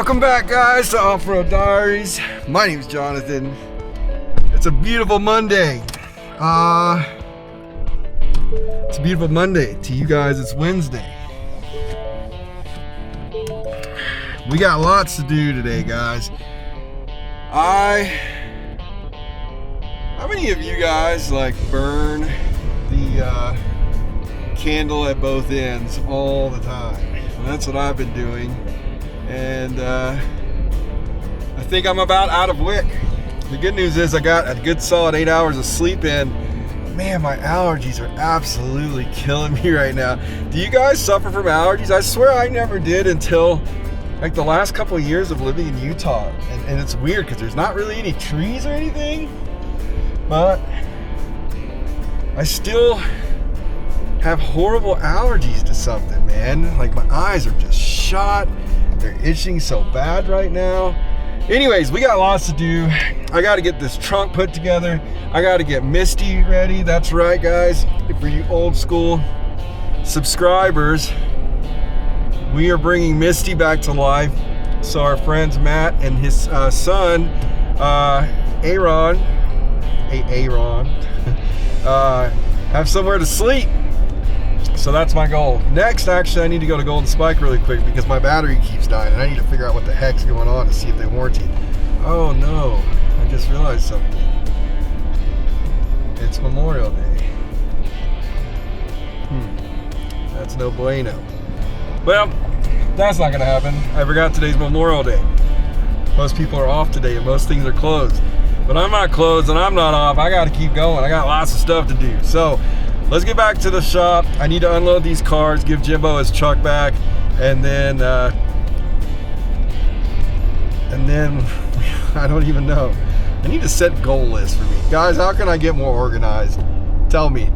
Welcome back, guys, to Offroad Diaries. My name's Jonathan. It's a beautiful Monday. It's a beautiful Monday. To you guys, it's Wednesday. We got lots to do today, guys. How many of you guys like burn the candle at both ends all the time? And that's what I've been doing. And I think I'm about out of wick. The good news is I got a good solid 8 hours of sleep in. Man, my allergies are absolutely killing me right now. Do you guys suffer from allergies? I swear I never did until like the last couple of years of living in Utah. And it's weird because there's not really any trees or anything, but I still have horrible allergies to something, man. Like my eyes are just shot. They're itching so bad right now. Anyways, we got lots to do. I got to get this trunk put together. I got to get Misty ready. That's right, guys. For you old school subscribers, we are bringing Misty back to life. So our friends Matt and his son, Aaron, have somewhere to sleep. So that's my goal. Next, actually, I need to go to Golden Spike really quick because my battery keeps dying and I need to figure out what the heck's going on to see if they warranty. Oh no, I just realized something. It's Memorial Day. That's no bueno. Well, that's not gonna happen. I forgot today's Memorial Day. Most people are off today and most things are closed. But I'm not closed and I'm not off. I gotta keep going. I got lots of stuff to do. So let's get back to the shop. I need to unload these cars, give Jimbo his truck back, and then I don't even know. I need to set goal lists for me. Guys, how can I get more organized? Tell me.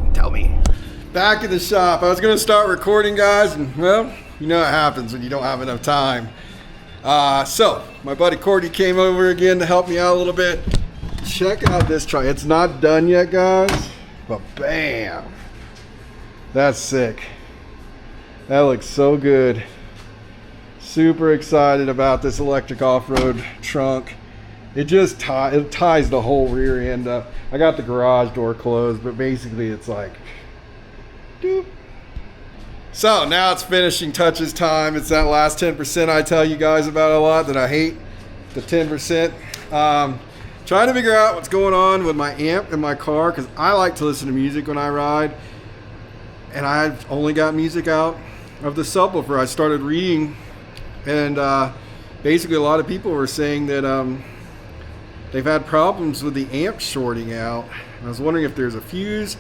Back in the shop. I was gonna start recording, guys, and well, you know what happens when you don't have enough time. So my buddy Cordy came over again to help me out a little bit. Check out this truck. It's not done yet, guys, but bam. That's sick. That looks so good. Super excited about this electric off-road trunk. It just ties the whole rear end up. I got the garage door closed, but basically it's like, doop. So now it's finishing touches time. It's that last 10% I tell you guys about a lot that I hate, the 10%. Trying to figure out what's going on with my amp in my car because I like to listen to music when I ride. And I've only got music out of the subwoofer. I started reading, and basically a lot of people were saying that they've had problems with the amp shorting out. I was wondering if there's a fuse.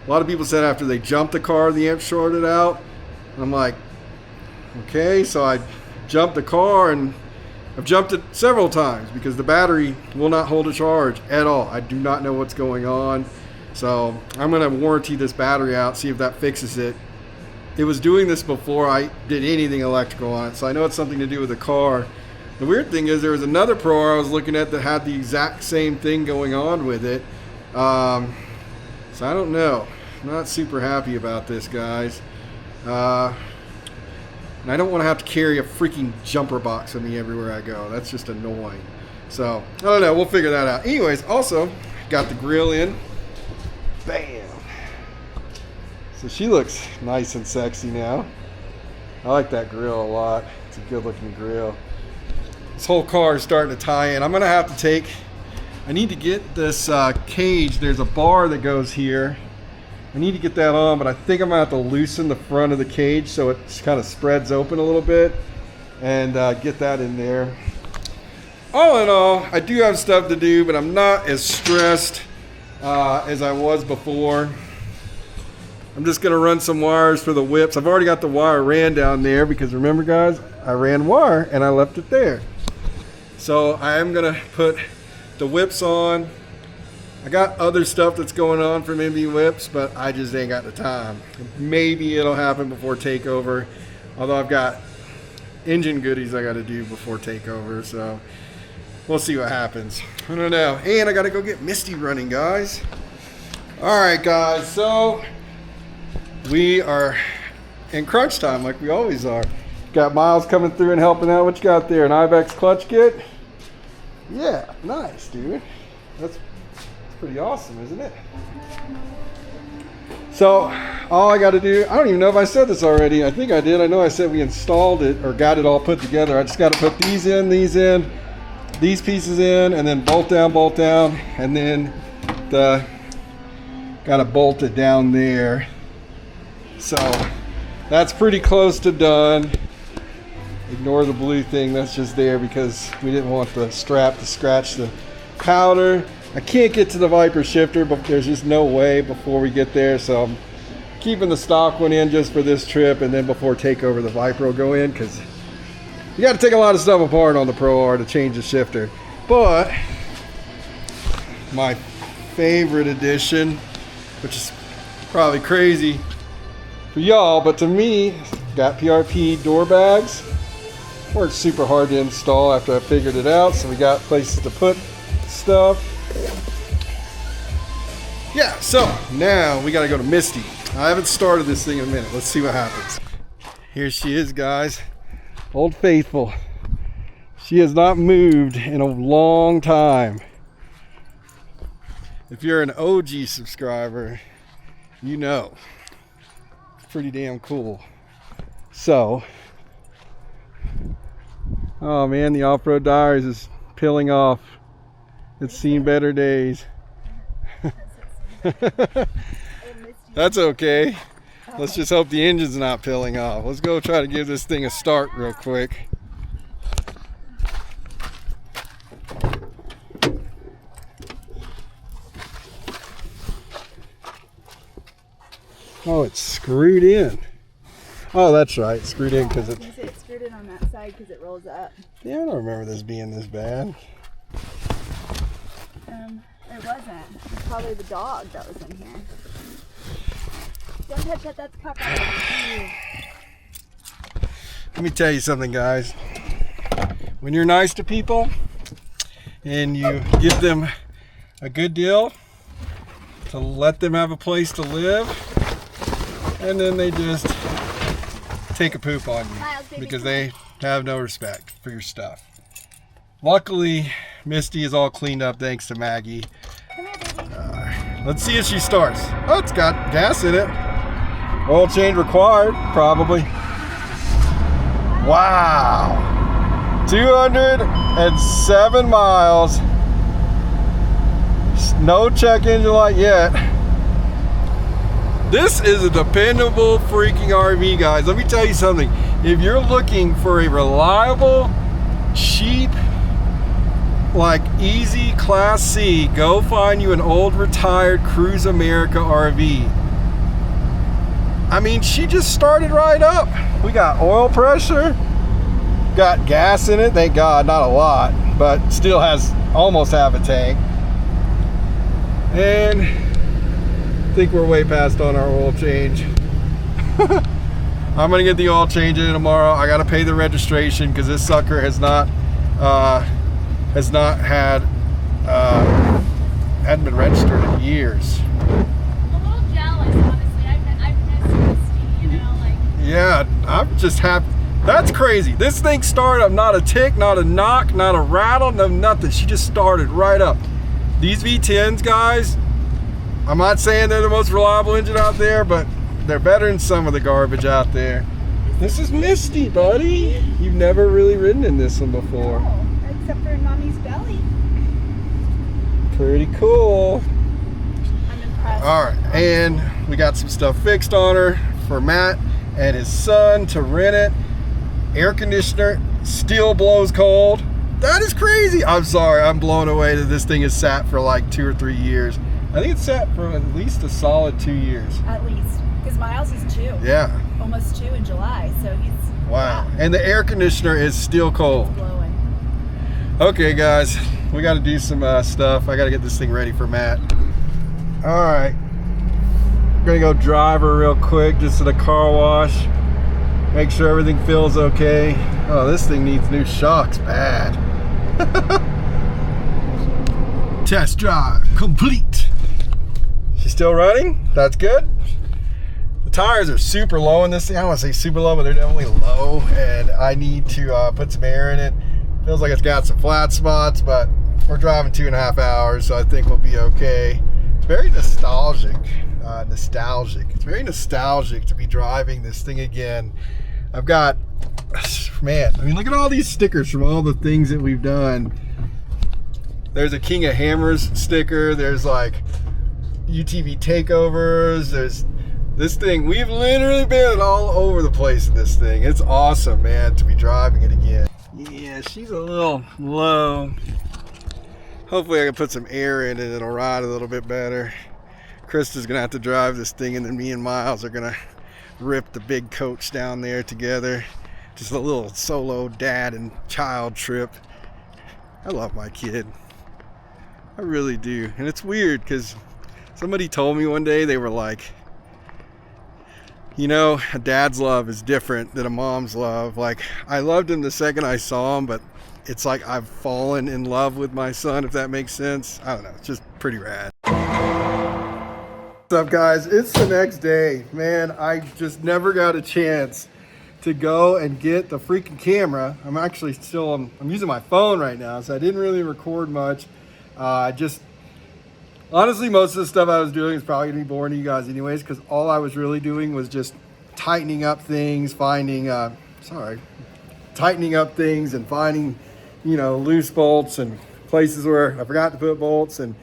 A lot of people said after they jumped the car, the amp shorted out. And I'm like, okay, so I jumped the car, and I've jumped it several times because the battery will not hold a charge at all. I do not know what's going on. So I'm going to warranty this battery out, see if that fixes it. It was doing this before I did anything electrical on it, so I know it's something to do with the car. The weird thing is there was another Pro I was looking at that had the exact same thing going on with it. So I don't know. I'm not super happy about this, guys. And I don't want to have to carry a freaking jumper box with me everywhere I go. That's just annoying. So I don't know. We'll figure that out. Anyways, also got the grill in. Bam! So she looks nice and sexy now. I like that grill a lot. It's a good looking grill. This whole car is starting to tie in. I'm gonna have to I need to get this cage. There's a bar that goes here. I need to get that on, but I think I'm gonna have to loosen the front of the cage so it kind of spreads open a little bit and get that in there. All in all, I do have stuff to do, but I'm not as stressed as I was before. I'm just gonna run some wires for the whips. I've already got the wire ran down there because remember, guys, I ran wire and I left it there. So I am gonna put the whips on. I got other stuff that's going on for MB whips, but I just ain't got the time. Maybe it'll happen before takeover, although I've got engine goodies I gotta do before takeover, so we'll see what happens. I don't know. And I gotta go get Misty running, guys. All right, guys, so we are in crunch time like we always are. Got Miles coming through and helping out. What you got there? An Ibex clutch kit? Yeah, nice, dude. That's pretty awesome, isn't it? So all I got to do, I don't even know if I said this already. I think I did. I know I said we installed it or got it all put together. I just got to put these in, these pieces in, and then bolt down, and then got to bolt it down there. So that's pretty close to done. Ignore the blue thing, that's just there because we didn't want the strap to scratch the powder. I can't get to the Viper shifter, but there's just no way before we get there, so I'm keeping the stock one in just for this trip, and then before takeover the Viper will go in, because you got to take a lot of stuff apart on the Pro R to change the shifter. But my favorite addition, which is probably crazy for y'all, but to me, got PRP door bags. Weren't super hard to install after I figured it out, so we got places to put stuff. Yeah, so now we gotta go to Misty. I haven't started this thing in a minute. Let's see what happens. Here she is, guys. Old Faithful. She has not moved in a long time. If you're an OG subscriber, you know. It's pretty damn cool. So, oh man, the Off-Road Diaries is peeling off. It's seen better days. That's okay. Let's just hope the engine's not peeling off. Let's go try to give this thing a start real quick. Oh, it's screwed in. Oh, that's right. Screwed in because it's screwed in on that side because it rolls up. Yeah, I don't remember this being this bad. It wasn't. It's probably the dog that was in here. Don't touch that, that's covered. Let me tell you something, guys. When you're nice to people and you give them a good deal to let them have a place to live, and then they just take a poop on you because they have no respect for your stuff. Luckily, Misty is all cleaned up thanks to Maggie. Let's see if she starts. Oh, it's got gas in it. Oil change required, probably. Wow. 207 miles. No check engine light yet. This is a dependable freaking RV, guys. Let me tell you something. If you're looking for a reliable, cheap, like easy Class C, go find you an old retired Cruise America RV. I mean, she just started right up. We got oil pressure, got gas in it, thank God, not a lot, but still has almost half a tank. And I think we're way past on our oil change. I'm gonna get the oil change in tomorrow. I gotta pay the registration because this sucker has not hadn't been registered in years. I'm a little jealous, honestly. I've missed Misty, you know, like. Yeah, I'm just happy. That's crazy. This thing started up, not a tick, not a knock, not a rattle, no nothing. She just started right up. These V10s, guys, I'm not saying they're the most reliable engine out there, but they're better than some of the garbage out there. This is Misty, buddy. You've never really ridden in this one before. No, except for in Mommy's belly. Pretty cool. I'm impressed. All right, and we got some stuff fixed on her for Matt and his son to rent it. Air conditioner still blows cold. That is crazy. I'm sorry, I'm blown away that this thing is sat for like 2 or 3 years. I think it's sat for at least a solid 2 years. At least, because Miles is 2. Yeah. Almost 2 in July, so he's. Wow. And the air conditioner is still cold. It's blowing. Okay, guys, we got to do some stuff. I got to get this thing ready for Matt. All right. I'm gonna go drive her real quick just to the car wash. Make sure everything feels okay. Oh, this thing needs new shocks bad. Test drive complete. She's still running. That's good. The tires are super low in this thing. I don't want to say super low, but they're definitely low, and I need to put some air in it. Feels like it's got some flat spots, but we're driving 2.5 hours, so I think we'll be okay. It's very nostalgic. It's very nostalgic to be driving this thing again. I've got, man, I mean, look at all these stickers from all the things that we've done. There's a King of Hammers sticker. There's like UTV takeovers. There's this thing. We've literally been all over the place in this thing. It's awesome, man, to be driving it again. Yeah, she's a little low. Hopefully I can put some air in it. It'll ride a little bit better. Krista's gonna have to drive this thing, and then me and Miles are gonna rip the big coach down there together. Just a little solo dad and child trip. I love my kid. I really do. And it's weird because somebody told me one day, they were like, you know, a dad's love is different than a mom's love. Like, I loved him the second I saw him, but it's like I've fallen in love with my son, if that makes sense. I don't know. It's just pretty rad. What's up, guys? It's the next day. Man, I just never got a chance to go and get the freaking camera. I'm actually still, I'm using my phone right now, so I didn't really record much. Honestly, most of the stuff I was doing is probably gonna be boring to you guys anyways, because all I was really doing was just tightening up things, tightening up things and finding, you know, loose bolts and places where I forgot to put bolts. And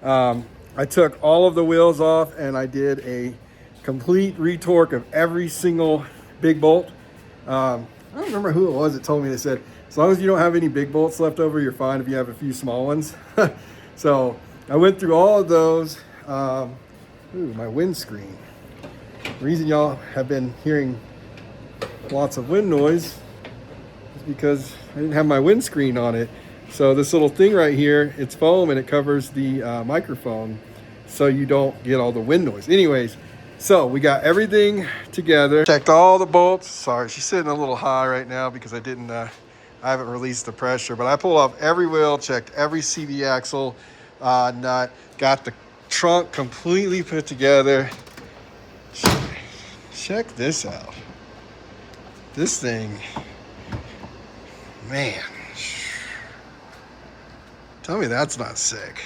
I took all of the wheels off and I did a complete retorque of every single big bolt. I don't remember who it was that told me. They said, as long as you don't have any big bolts left over, you're fine if you have a few small ones. So I went through all of those. Ooh, my windscreen. The reason y'all have been hearing lots of wind noise is because I didn't have my windscreen on it. So this little thing right here, it's foam and it covers the microphone so you don't get all the wind noise. Anyways, so we got everything together. Checked all the bolts. Sorry, she's sitting a little high right now because I haven't released the pressure, but I pulled off every wheel, checked every CV axle nut, got the trunk completely put together. Check this out. This thing, man, tell me that's not sick.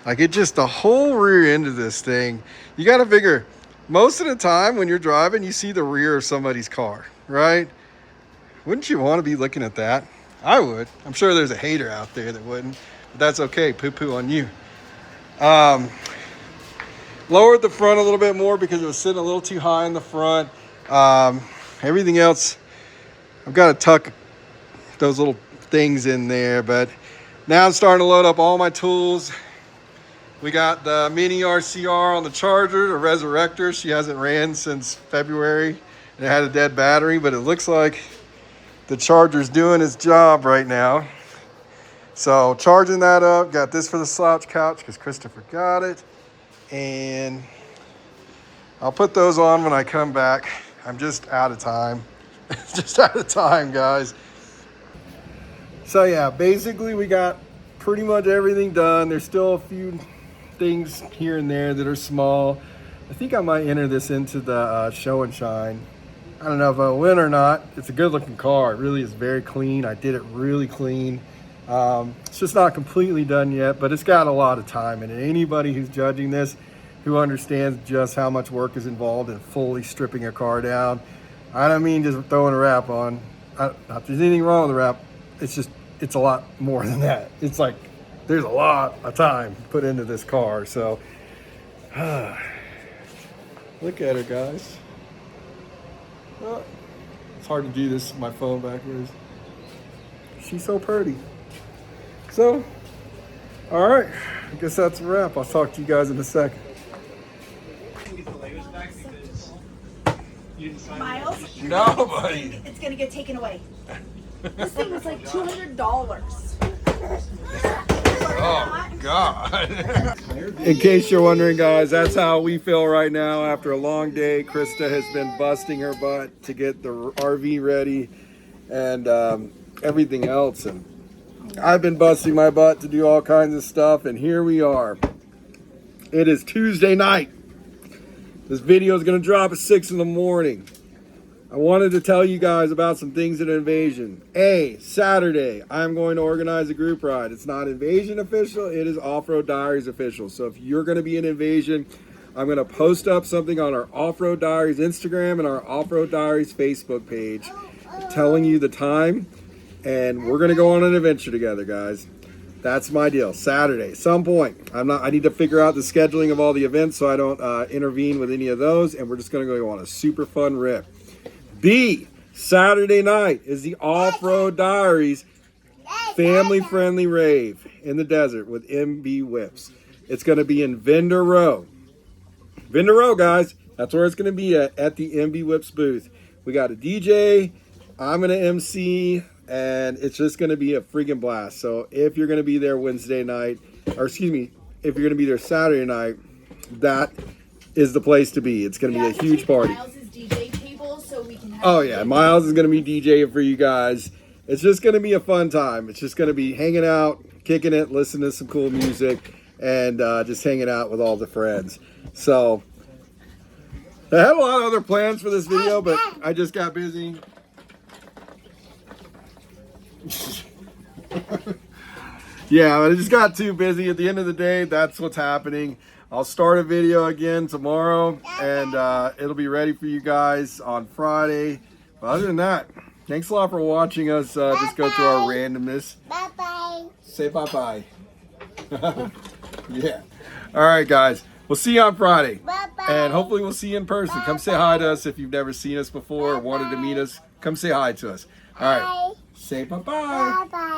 Like, it just, the whole rear end of this thing, you got to figure, most of the time when you're driving, you see the rear of somebody's car, right? Wouldn't you want to be looking at that? I would. I'm sure there's a hater out there that wouldn't, but that's okay. Poo-poo on you. Lowered the front a little bit more because it was sitting a little too high in the front. Everything else, I've got to tuck those little things in there, but now I'm starting to load up all my tools. We got the mini RCR on the charger, the Resurrector. She hasn't ran since February and it had a dead battery, but it looks like the charger's doing its job right now. So charging that up, got this for the slouch couch because Christopher got it. And I'll put those on when I come back. I'm just out of time. Just out of time, guys. So yeah, basically we got pretty much everything done. There's still a few things here and there that are small. I think I might enter this into the show and shine. I don't know if I'll win or not. It's a good looking car. It really is very clean. I did it really clean. It's just not completely done yet, but it's got a lot of time in it. Anybody who's judging this, who understands just how much work is involved in fully stripping a car down. I don't mean just throwing a wrap on. Not that there's anything wrong with the wrap. It's just, it's a lot more than that. It's like, there's a lot of time put into this car. So, look at her, guys. Oh, it's hard to do this with my phone backwards. She's so pretty. So, all right, I guess that's a wrap. I'll talk to you guys in a second. Miles? No, buddy. It's gonna get taken away. This thing was like $200. Oh, God. In case you're wondering, guys, that's how we feel right now after a long day. Krista has been busting her butt to get the RV ready and everything else. And I've been busting my butt to do all kinds of stuff. And here we are. It is Tuesday night. This video is going to drop at 6 in the morning. I wanted to tell you guys about some things at Invasion. Saturday, I'm going to organize a group ride. It's not Invasion official, it is Off-Road Diaries official. So if you're going to be in Invasion, I'm going to post up something on our Off-Road Diaries Instagram and our Off-Road Diaries Facebook page telling you the time. And we're going to go on an adventure together, guys. That's my deal. Saturday, some point. I need to figure out the scheduling of all the events so I don't intervene with any of those. And we're just going to go on a super fun rip. Saturday night is the Off-Road Diaries family-friendly rave in the desert with MB Whips. It's going to be in Vendor Row. Vendor Row, guys. That's where it's going to be at the MB Whips booth. We got a DJ. I'm going to MC. And it's just going to be a freaking blast. So if you're going to be there Wednesday night, or excuse me, if you're going to be there Saturday night, that is the place to be. It's going to be a huge party. Oh yeah, Miles is going to be DJing for you guys. It's just going to be a fun time. It's just going to be hanging out, kicking it, listening to some cool music, and just hanging out with all the friends. So I had a lot of other plans for this video, but I just got busy. Yeah, I just got too busy. At the end of the day, that's what's happening. I'll start a video again tomorrow, and it'll be ready for you guys on Friday. But other than that, thanks a lot for watching us just go through our randomness. Bye-bye. Say bye-bye. Yeah. All right, guys. We'll see you on Friday. Bye-bye. And hopefully we'll see you in person. Bye-bye. Come say hi to us if you've never seen us before or wanted to meet us. Come say hi to us. All right. Say bye-bye. Bye-bye.